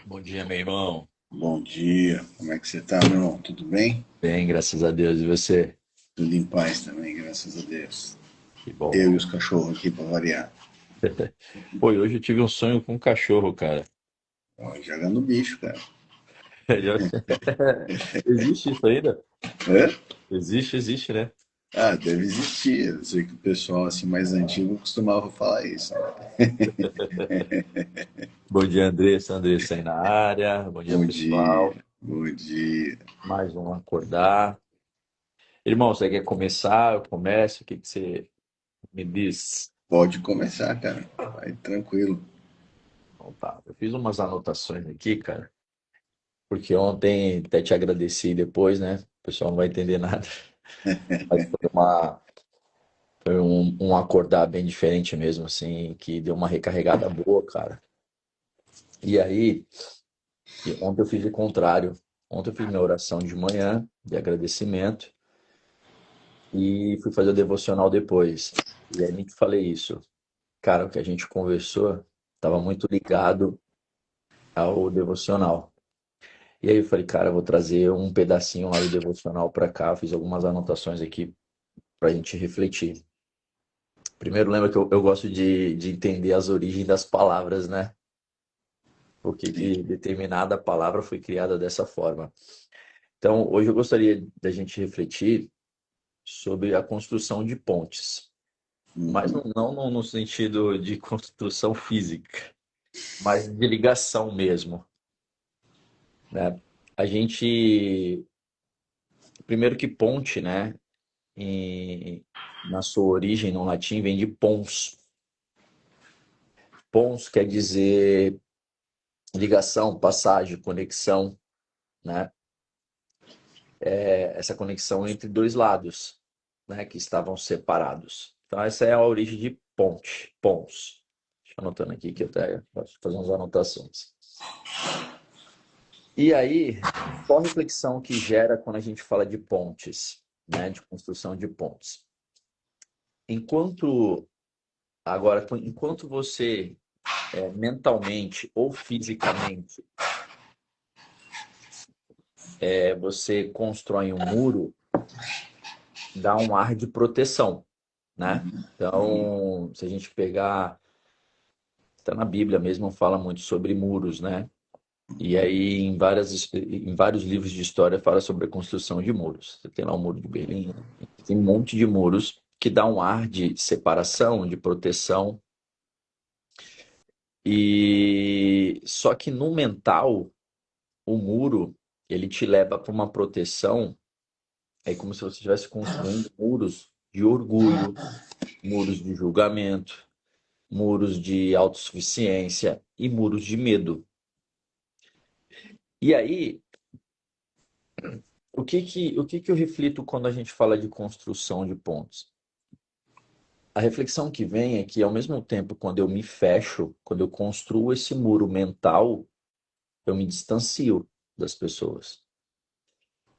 Bom dia, meu irmão. Bom dia, como é que você tá, meu irmão? Tudo bem? Bem, graças a Deus. E você? Tudo em paz também, graças a Deus. Que bom. Eu e os cachorros aqui pra variar. Pô, e hoje eu tive um sonho com um cachorro, cara. Ó, jogando bicho, cara. Existe isso ainda? Hã? Existe, né? Ah, deve existir. Eu sei que o pessoal assim mais antigo costumava falar isso, né? Bom dia, Andressa. Andressa aí na área. Bom dia, Bom dia, pessoal. bom dia. Mais um acordar. Irmão, você quer começar? Eu começo? O que que você me diz? Pode começar, cara. Vai tranquilo. Então tá. Eu fiz umas anotações aqui, cara, porque ontem até te agradeci depois, né? O pessoal não vai entender nada. Mas foi um acordar bem diferente mesmo, assim, que deu uma recarregada boa, cara. E aí, ontem eu fiz o contrário. Ontem eu fiz minha oração de manhã, de agradecimento, e fui fazer o devocional depois. E aí nem te falei isso. Cara, o que a gente conversou estava muito ligado ao devocional. E aí eu falei, cara, eu vou trazer um pedacinho lá do devocional para cá, fiz algumas anotações aqui para a gente refletir. Primeiro, lembra que eu gosto de entender as origens das palavras, né? Por que Sim. que determinada palavra foi criada dessa forma. Então, hoje eu gostaria da gente refletir sobre a construção de pontes, mas Uhum. não no sentido de construção física, mas de ligação mesmo, né? A gente, primeiro que ponte, né, na sua origem no latim vem de pons. Pons quer dizer ligação, passagem, conexão, né? Essa conexão entre dois lados, né, que estavam separados. Então, essa é a origem de ponte, pons. Deixa eu anotando aqui que eu até posso fazer umas anotações. E aí, qual a reflexão que gera quando a gente fala de pontes, né, de construção de pontes? Enquanto, enquanto você mentalmente ou fisicamente você constrói um muro, dá um ar de proteção, né? Então, se a gente pegar, está na Bíblia mesmo, fala muito sobre muros, né? E aí, em vários livros de história, fala sobre a construção de muros. Você tem lá o Muro de Berlim, tem um monte de muros que dá um ar de separação, de proteção. E só que no mental, o muro, ele te leva para uma proteção, é como se você estivesse construindo muros de orgulho, muros de julgamento, muros de autossuficiência e muros de medo. E aí, o que que eu reflito quando a gente fala de construção de pontes? A reflexão que vem é que, ao mesmo tempo, quando eu me fecho, quando eu construo esse muro mental, eu me distancio das pessoas.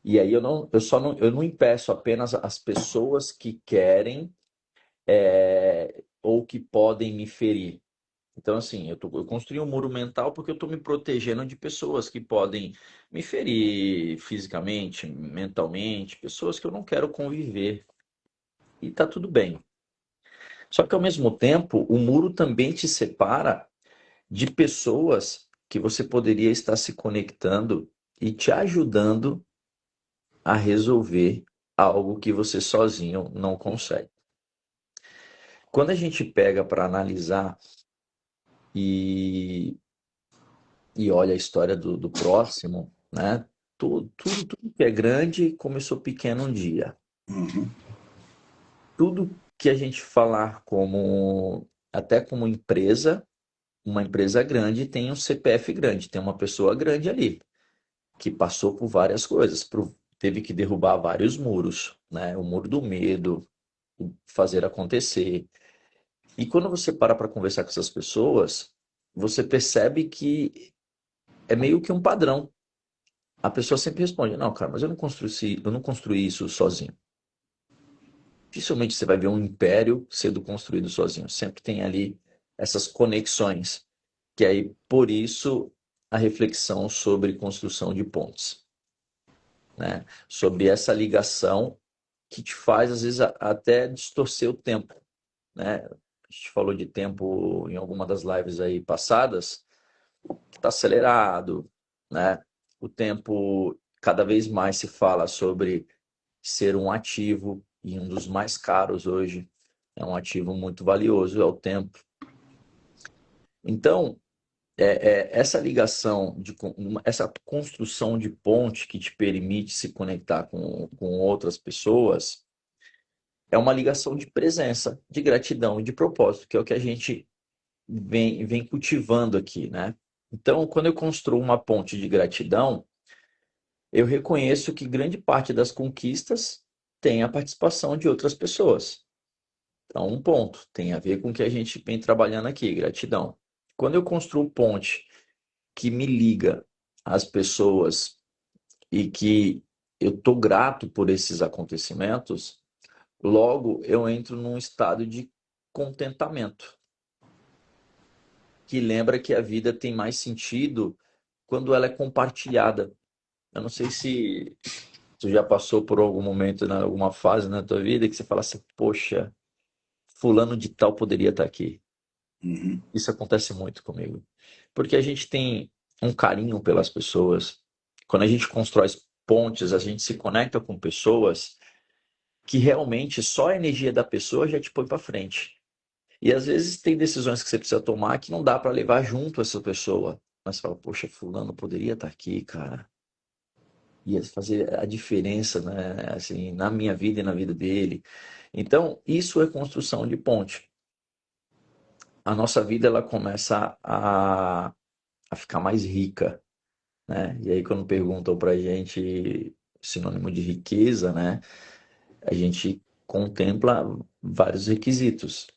E aí eu não impeço apenas as pessoas que querem ou que podem me ferir. Então, assim, eu construí um muro mental porque eu estou me protegendo de pessoas que podem me ferir fisicamente, mentalmente, pessoas que eu não quero conviver. E tá tudo bem. Só que, ao mesmo tempo, o muro também te separa de pessoas que você poderia estar se conectando e te ajudando a resolver algo que você sozinho não consegue. Quando a gente pega para analisar e olha a história do próximo, né? Tudo que é grande começou pequeno um dia. Uhum. Tudo que a gente falar como, até como empresa, uma empresa grande tem um CPF grande, tem uma pessoa grande ali, que passou por várias coisas, teve que derrubar vários muros, né? O muro do medo, o fazer acontecer. E quando você para conversar com essas pessoas, você percebe que é meio que um padrão. A pessoa sempre responde: não, cara, mas eu não construí isso sozinho. Dificilmente você vai ver um império sendo construído sozinho. Sempre tem ali essas conexões. Que aí, por isso, a reflexão sobre construção de pontes, né? Sobre essa ligação que te faz, às vezes, até distorcer o tempo, né? A gente falou de tempo em alguma das lives aí passadas, que está acelerado, né? O tempo, cada vez mais se fala sobre ser um ativo, e um dos mais caros hoje, é um ativo muito valioso, é o tempo. Então, essa ligação, essa construção de ponte que te permite se conectar com outras pessoas, é uma ligação de presença, de gratidão e de propósito, que é o que a gente vem cultivando aqui, né? Então, quando eu construo uma ponte de gratidão, eu reconheço que grande parte das conquistas tem a participação de outras pessoas. Então, um ponto, tem a ver com o que a gente vem trabalhando aqui, gratidão. Quando eu construo ponte que me liga às pessoas e que eu estou grato por esses acontecimentos, logo eu entro num estado de contentamento, que lembra que a vida tem mais sentido quando ela é compartilhada. Eu não sei se tu já passou por algum momento, alguma fase na tua vida que você fala assim, poxa, fulano de tal poderia estar aqui. Uhum. Isso acontece muito comigo. Porque a gente tem um carinho pelas pessoas. Quando a gente constrói pontes, a gente se conecta com pessoas que realmente só a energia da pessoa já te põe para frente. E às vezes tem decisões que você precisa tomar que não dá para levar junto essa pessoa. Mas você fala, poxa, fulano poderia estar aqui, cara. Ia fazer a diferença, né? Assim, na minha vida e na vida dele. Então, isso é construção de ponte. A nossa vida ela começa a ficar mais rica, né? E aí quando perguntam pra gente sinônimo de riqueza, né? A gente contempla vários requisitos,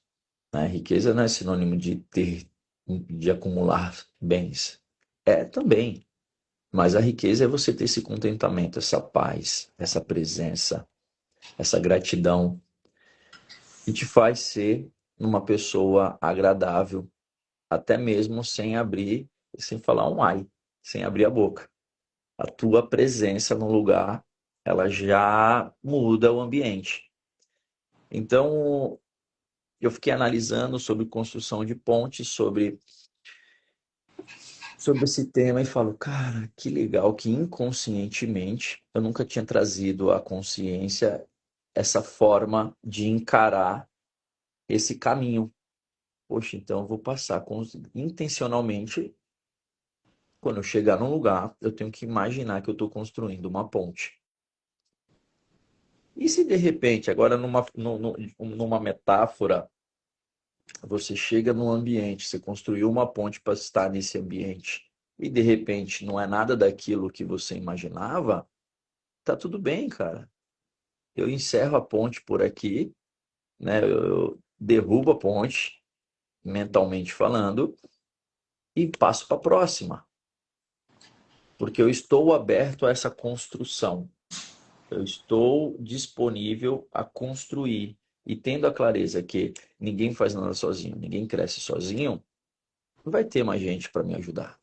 né? Riqueza não é sinônimo de ter, de acumular bens. É também, mas a riqueza é você ter esse contentamento, essa paz, essa presença, essa gratidão que te faz ser uma pessoa agradável, até mesmo sem abrir, sem falar um ai, sem abrir a boca. A tua presença no lugar, ela já muda o ambiente. Então, eu fiquei analisando sobre construção de pontes, sobre esse tema e falo, cara, que legal que inconscientemente eu nunca tinha trazido à consciência essa forma de encarar esse caminho. Poxa, então eu vou passar intencionalmente, quando eu chegar num lugar, eu tenho que imaginar que eu estou construindo uma ponte. E se de repente, agora numa metáfora, você chega num ambiente, você construiu uma ponte para estar nesse ambiente, e de repente não é nada daquilo que você imaginava, tá tudo bem, cara. Eu encerro a ponte por aqui, né? Eu derrubo a ponte, mentalmente falando, e passo para a próxima, porque eu estou aberto a essa construção. Eu estou disponível a construir. E tendo a clareza que ninguém faz nada sozinho, ninguém cresce sozinho, não vai ter mais gente para me ajudar.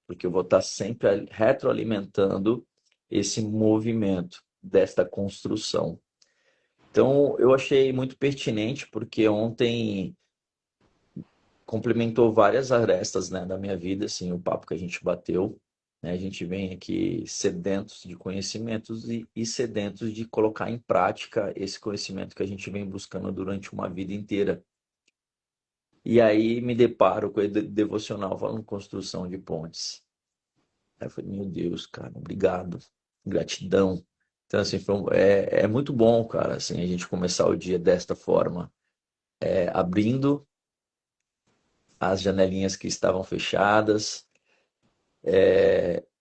Porque eu vou estar sempre retroalimentando esse movimento desta construção. Então, eu achei muito pertinente, porque ontem complementou várias arestas, né, da minha vida, assim, o papo que a gente bateu, né, a gente vem aqui sedentos de conhecimentos e sedentos de colocar em prática esse conhecimento que a gente vem buscando durante uma vida inteira. E aí me deparo com o devocional falando construção de pontes. Aí eu falei, meu Deus, cara, obrigado, gratidão. Então, assim, é muito bom, cara, assim, a gente começar o dia desta forma, abrindo as janelinhas que estavam fechadas,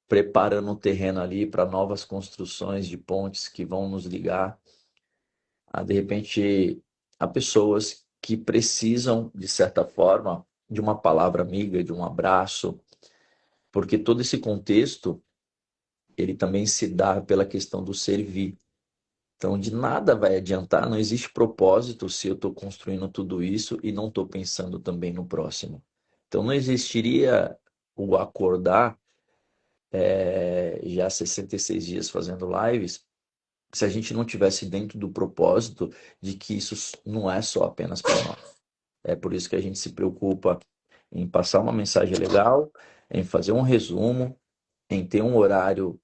preparando o terreno ali para novas construções de pontes que vão nos ligar de repente, a pessoas que precisam, de certa forma, de uma palavra amiga, de um abraço, porque todo esse contexto, ele também se dá pela questão do servir. Então, de nada vai adiantar, não existe propósito se eu estou construindo tudo isso e não estou pensando também no próximo. Então, não existiria o acordar, já 66 dias fazendo lives, se a gente não tivesse dentro do propósito de que isso não é só apenas para nós. É por isso que a gente se preocupa em passar uma mensagem legal, em fazer um resumo, em ter um horário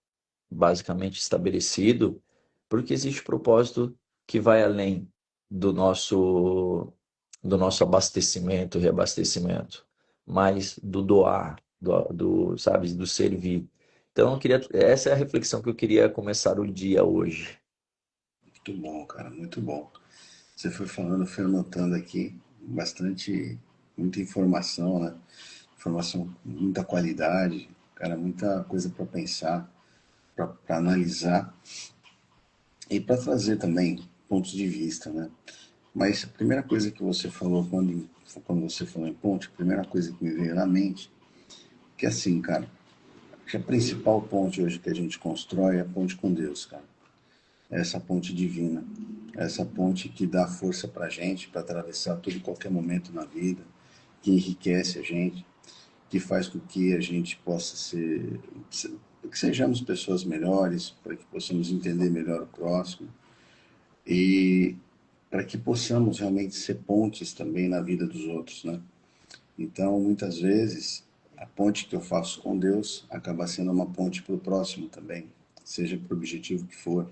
basicamente estabelecido, porque existe propósito que vai além do nosso abastecimento, reabastecimento, mas do doar, sabe, do servir. Então, essa é a reflexão que eu queria começar o dia hoje. Muito bom, cara, muito bom. Você foi falando, foi anotando aqui bastante, muita informação, né? Informação com muita qualidade, cara, muita coisa para pensar, para analisar e para trazer também pontos de vista, né? Mas a primeira coisa que você falou quando você falou em ponte, a primeira coisa que me veio na mente, que é assim, cara, que a principal ponte hoje que a gente constrói é a ponte com Deus, cara. É essa ponte divina, é essa ponte que dá força pra gente para atravessar todo e qualquer momento na vida, que enriquece a gente, que faz com que a gente possa ser, que sejamos pessoas melhores, para que possamos entender melhor o próximo e para que possamos realmente ser pontes também na vida dos outros, né? Então, muitas vezes, a ponte que eu faço com Deus acaba sendo uma ponte para o próximo também, seja para o objetivo que for,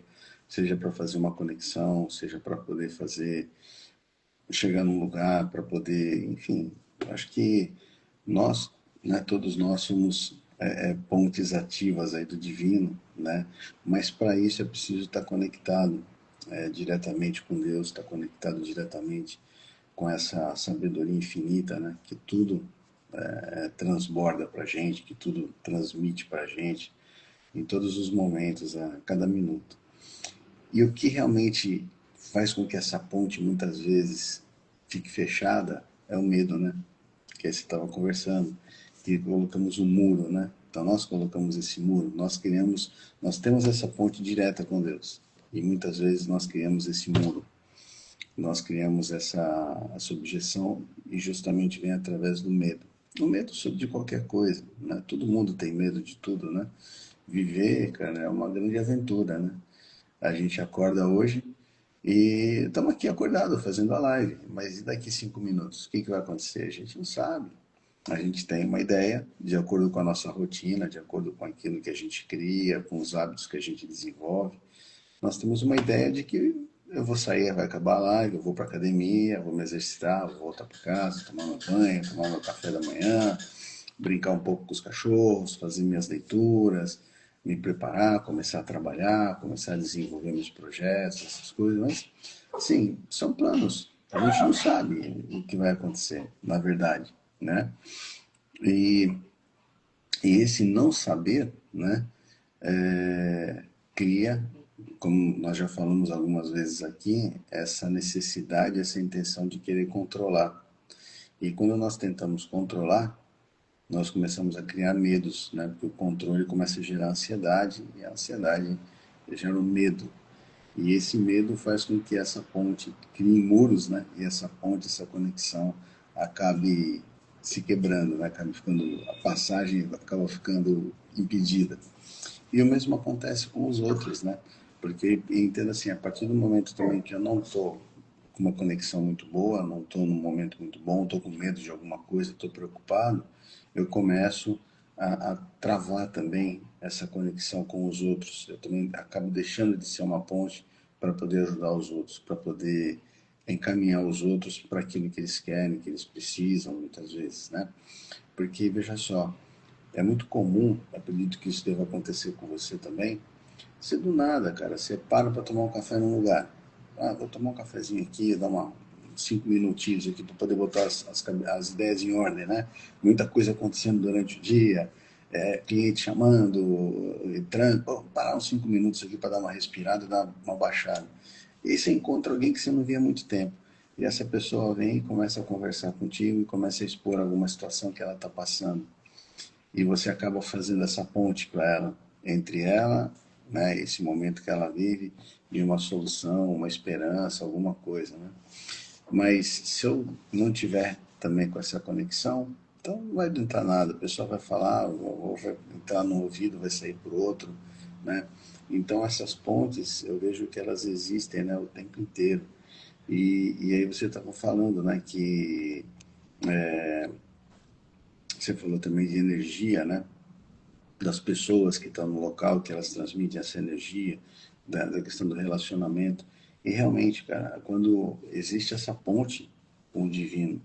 seja para fazer uma conexão, seja para poder fazer, chegar num lugar, para poder, enfim, acho que nós, né, todos nós somos pontes ativas aí do divino, né? Mas para isso é preciso estar conectado diretamente com Deus, estar conectado diretamente com essa sabedoria infinita, né? Que tudo transborda para gente, que tudo transmite para gente em todos os momentos, a cada minuto. E o que realmente faz com que essa ponte muitas vezes fique fechada é o medo, né? Que aí você estava conversando, que colocamos um muro, né? Então nós colocamos esse muro, nós temos essa ponte direta com Deus. E muitas vezes nós criamos esse muro, nós criamos essa objeção e justamente vem através do medo. O medo de qualquer coisa, né? Todo mundo tem medo de tudo, né? Viver, cara, é uma grande aventura, né? A gente acorda hoje e estamos aqui acordados fazendo a live, mas e daqui 5 minutos? O que, que vai acontecer? A gente não sabe. A gente tem uma ideia de acordo com a nossa rotina, de acordo com aquilo que a gente cria, com os hábitos que a gente desenvolve. Nós temos uma ideia de que eu vou sair, vai acabar a live, eu vou para academia, vou me exercitar, vou voltar para casa, tomar meu banho, tomar meu café da manhã, brincar um pouco com os cachorros, fazer minhas leituras, me preparar, começar a trabalhar, começar a desenvolver meus projetos, essas coisas, mas, sim, são planos. A gente não sabe o que vai acontecer, na verdade, né? E, e esse não saber, né, cria, como nós já falamos algumas vezes aqui, essa necessidade, essa intenção de querer controlar. E quando nós tentamos controlar, nós começamos a criar medos, né? Porque o controle começa a gerar ansiedade e a ansiedade gera o medo. E esse medo faz com que essa ponte crie muros, né? E essa ponte, essa conexão acabe se quebrando, né? Acabe ficando, a passagem acaba ficando impedida. E o mesmo acontece com os outros, né? Porque, entendo assim, a partir do momento também que eu não estou com uma conexão muito boa, não estou num momento muito bom, estou com medo de alguma coisa, estou preocupado, eu começo a travar também essa conexão com os outros. Eu também acabo deixando de ser uma ponte para poder ajudar os outros, para poder encaminhar os outros para aquilo que eles querem, que eles precisam, muitas vezes, né? Porque, veja só, é muito comum, acredito que isso deva acontecer com você também, você do nada, cara, você para tomar um café num lugar. Ah, vou tomar um cafezinho aqui, dar 5 minutinhos aqui para poder botar as ideias em ordem, né? Muita coisa acontecendo durante o dia, cliente chamando, entrando, pô, parar uns 5 minutos aqui para dar uma respirada, dar uma baixada. E aí você encontra alguém que você não via há muito tempo. E essa pessoa vem e começa a conversar contigo e começa a expor alguma situação que ela está passando e você acaba fazendo essa ponte para ela, entre ela, né, esse momento que ela vive, e uma solução, uma esperança, alguma coisa, né? Mas se eu não tiver também com essa conexão, Então não vai adiantar nada, a pessoa vai falar, ou vai entrar no ouvido, vai sair por outro, né? Então essas pontes, eu vejo que elas existem, né, o tempo inteiro. E aí você estava falando, né, que você falou também de energia, né? Das pessoas que estão no local, que elas transmitem essa energia, da questão do relacionamento. E realmente, cara, quando existe essa ponte com o divino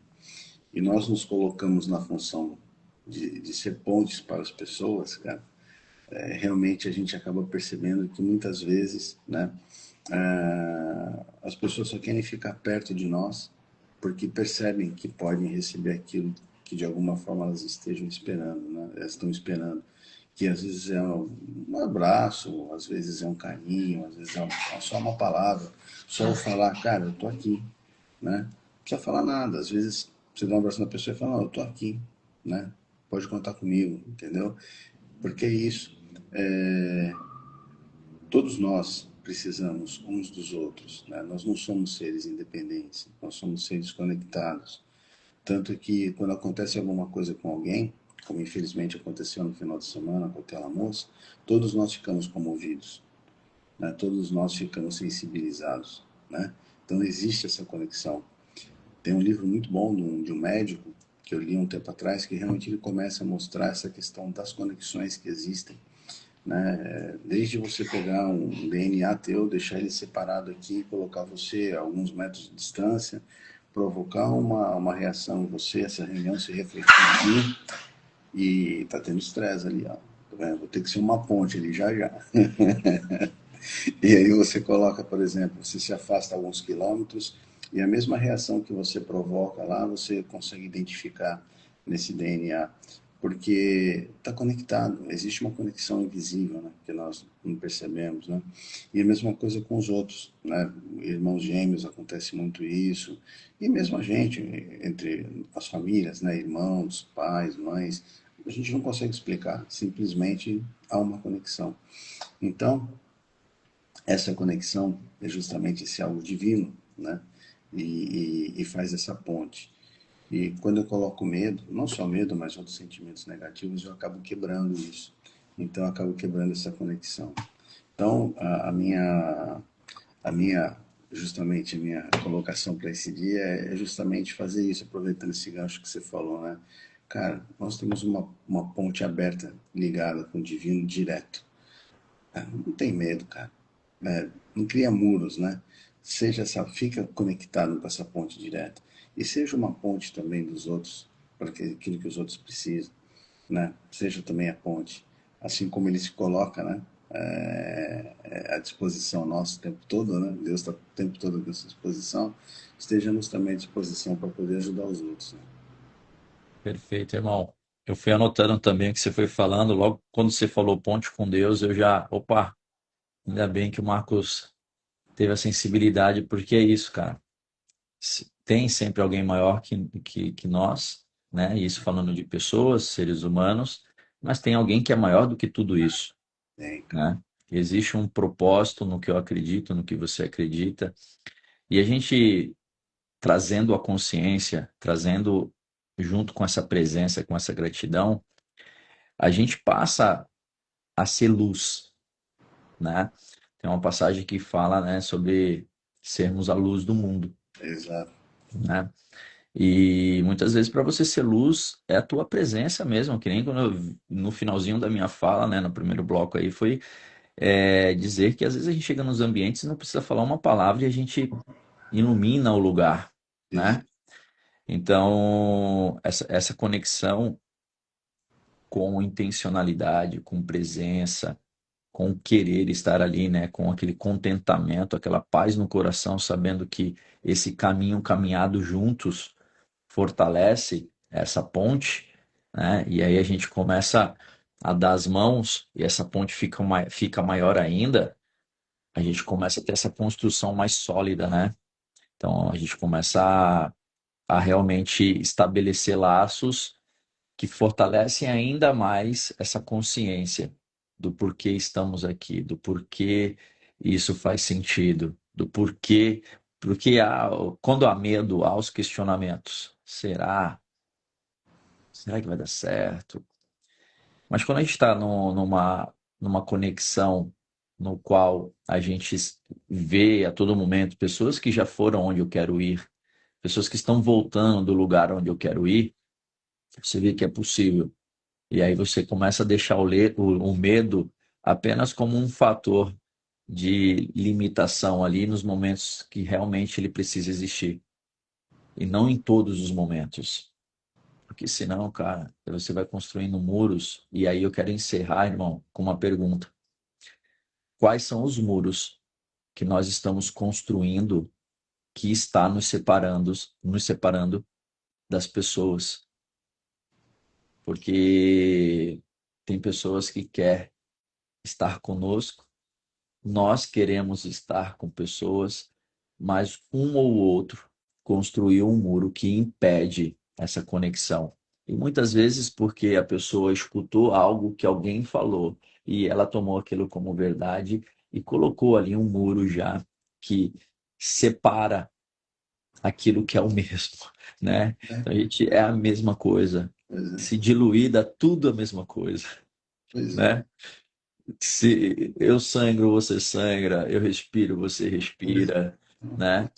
e nós nos colocamos na função de ser pontes para as pessoas, cara, realmente a gente acaba percebendo que muitas vezes, né, as pessoas só querem ficar perto de nós porque percebem que podem receber aquilo que de alguma forma elas estejam esperando, né? Elas estão esperando. Que às vezes é um abraço, às vezes é um carinho, às vezes é só uma palavra. Só eu falar, cara, eu tô aqui, né? Não precisa falar nada. Às vezes você dá um abraço na pessoa e fala, não, eu tô aqui, né? Pode contar comigo, entendeu? Porque é isso. É, todos nós precisamos uns dos outros, né? Nós não somos seres independentes, nós somos seres conectados. Tanto que quando acontece alguma coisa com alguém, como infelizmente aconteceu no final de semana com aquela moça, todos nós ficamos comovidos, né? Todos nós ficamos sensibilizados, né? Então existe essa conexão. Tem um livro muito bom de um médico que eu li um tempo atrás que realmente ele começa a mostrar essa questão das conexões que existem, né? Desde você pegar um DNA teu, deixar ele separado aqui, colocar você a alguns metros de distância, provocar uma reação em você, essa reunião se refletir aqui, e tá tendo estresse ali, ó. Tá vendo? Vou ter que ser uma ponte ali já já. E aí você coloca, por exemplo, você se afasta alguns quilômetros e a mesma reação que você provoca lá, você consegue identificar nesse DNA, porque está conectado, existe uma conexão invisível, né, que nós não percebemos, né? E a mesma coisa com os outros, né? Irmãos gêmeos acontece muito isso, e mesmo a gente, entre as famílias, né, irmãos, pais, mães, a gente não consegue explicar, simplesmente há uma conexão. Então, essa conexão é justamente esse algo divino, né? E faz essa ponte. E quando eu coloco medo, não só medo, mas outros sentimentos negativos, eu acabo quebrando isso. Então, eu acabo quebrando essa conexão. Então, a minha, justamente a minha colocação para esse dia é justamente fazer isso, aproveitando esse gancho que você falou, né? Cara, nós temos uma ponte aberta, ligada com o divino direto. Não tem medo, cara. Não cria muros, né? Seja essa, fica conectado com essa ponte direta. E seja uma ponte também dos outros, para aquilo que os outros precisam, né? Seja também a ponte. Assim como ele se coloca, né? À disposição nossa o tempo todo, né? Deus está o tempo todo à nossa disposição. Estejamos também à disposição para poder ajudar os outros, né? Perfeito, irmão. Eu fui anotando também o que você foi falando. Logo quando você falou ponte com Deus, eu já. Opa, ainda bem que o Marcos teve a sensibilidade, porque é isso, cara. Tem sempre alguém maior que nós, né? Isso falando de pessoas, seres humanos, mas tem alguém que é maior do que tudo isso, Tem, cara. né? Existe um propósito no que eu acredito, no que você acredita, e a gente trazendo a consciência, trazendo junto com essa presença, com essa gratidão, a gente passa a ser luz, né? Tem uma passagem que fala, né, sobre sermos a luz do mundo, Exato. né? E muitas vezes para você ser luz é a tua presença mesmo, que nem quando no finalzinho da minha fala, né, no primeiro bloco aí, foi dizer que às vezes a gente chega nos ambientes e não precisa falar uma palavra e a gente ilumina o lugar, Isso. né? Então, essa conexão com intencionalidade, com presença, com querer estar ali, né, com aquele contentamento, aquela paz no coração, sabendo que esse caminho caminhado juntos fortalece essa ponte, né? E aí a gente começa a dar as mãos e essa ponte fica maior ainda, a gente começa a ter essa construção mais sólida, né? Então a gente começa a realmente estabelecer laços que fortalecem ainda mais essa consciência do porquê estamos aqui, do porquê isso faz sentido, do porquê, porque quando há medo, há os questionamentos. Será? Será que vai dar certo? Mas quando a gente está numa conexão no qual a gente vê a todo momento pessoas que já foram onde eu quero ir, pessoas que estão voltando do lugar onde eu quero ir, você vê que é possível. E aí você começa a deixar o medo apenas como um fator de limitação ali nos momentos que realmente ele precisa existir. E não em todos os momentos. Porque senão, cara, você vai construindo muros. E aí eu quero encerrar, irmão, com uma pergunta. Quais são os muros que nós estamos construindo que está nos separando das pessoas? Porque tem pessoas que querem estar conosco, nós queremos estar com pessoas, mas um ou outro construiu um muro que impede essa conexão. E muitas vezes porque a pessoa escutou algo que alguém falou e ela tomou aquilo como verdade e colocou ali um muro já que separa aquilo que é o mesmo, né? É, Então a gente é a mesma coisa. pois é, Se diluir, dá tudo a mesma coisa, pois é, né? Se eu sangro, você sangra, eu respiro, você pois é. respira, né?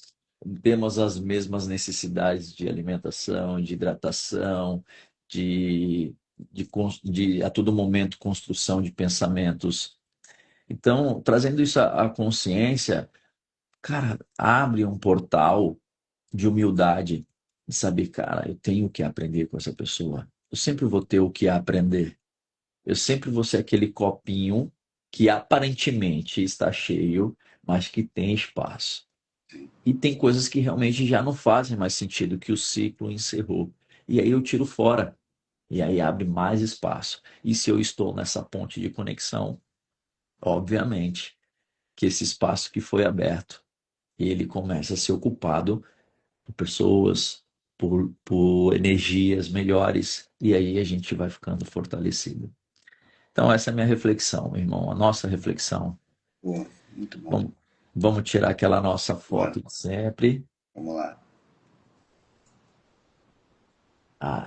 Temos as mesmas necessidades de alimentação, de hidratação, de a todo momento construção de pensamentos. Então, trazendo isso à consciência, cara, abre um portal de humildade, de saber, cara, eu tenho que aprender com essa pessoa. Eu sempre vou ter o que aprender. Eu sempre vou ser aquele copinho que aparentemente está cheio, mas que tem espaço. E tem coisas que realmente já não fazem mais sentido, que o ciclo encerrou. E aí eu tiro fora. E aí abre mais espaço. E se eu estou nessa ponte de conexão, obviamente que esse espaço que foi aberto, ele começa a ser ocupado por pessoas, por energias melhores. E aí a gente vai ficando fortalecido. Então, essa é a minha reflexão, meu irmão, a nossa reflexão. Pô, muito bom. Vamos, vamos tirar aquela nossa Bora, foto de sempre. vamos lá.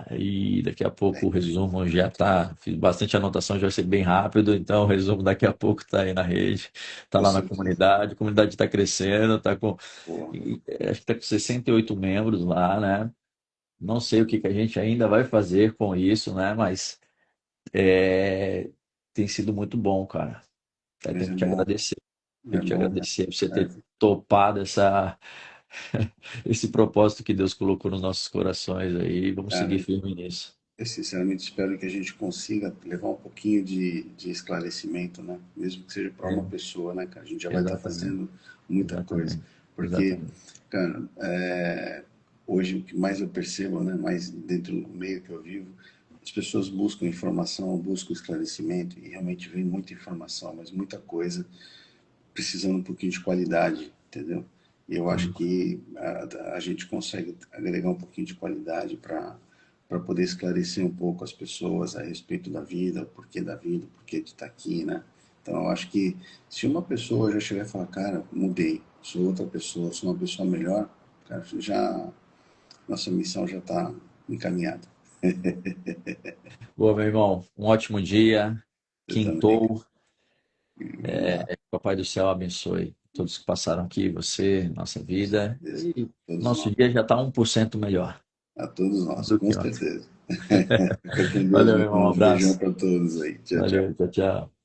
Aí, daqui a pouco o resumo já está. Fiz bastante anotação, já vai ser bem rápido, então o resumo daqui a pouco está aí na rede, está Com lá na certeza. comunidade. A comunidade está crescendo, está com. Pô, Acho que está com 68 membros lá, né? Não sei o que que a gente ainda vai fazer com isso, né? Mas tem sido muito bom, cara. Eu mas tenho é que te bom, agradecer. é Tenho que te bom, agradecer por você é, ter topado esse propósito que Deus colocou nos nossos corações aí. Vamos seguir cara, firme nisso. eu sinceramente espero que a gente consiga levar um pouquinho de esclarecimento, né? Mesmo que seja para uma É, pessoa, né, cara? A gente já vai estar exatamente, fazendo muita coisa. exatamente, Porque, exatamente. cara, hoje o que mais eu percebo, né, mais dentro do meio que eu vivo, as pessoas buscam informação, buscam esclarecimento e realmente vem muita informação, mas muita coisa precisando um pouquinho de qualidade, entendeu? E eu acho Isso, que a gente consegue agregar um pouquinho de qualidade para poder esclarecer um pouco as pessoas a respeito da vida, o porquê de estar aqui, né? Então eu acho que se uma pessoa já chegar e falar, cara, mudei, sou outra pessoa, sou uma pessoa melhor, cara, já nossa missão já está encaminhada. boa, meu irmão. Um ótimo dia. Você também, cara. Quintou. Vamos lá, Papai do céu abençoe todos que passaram aqui, você, nossa com vida. certeza. E Todos nosso nós. dia já está 1% melhor A todos nós, do com que ontem. certeza. Fica com Deus, Valeu, meu meu irmão. Um irmão. Um beijão abraço. para todos aí. Tchau, tchau. Valeu, tchau, tchau.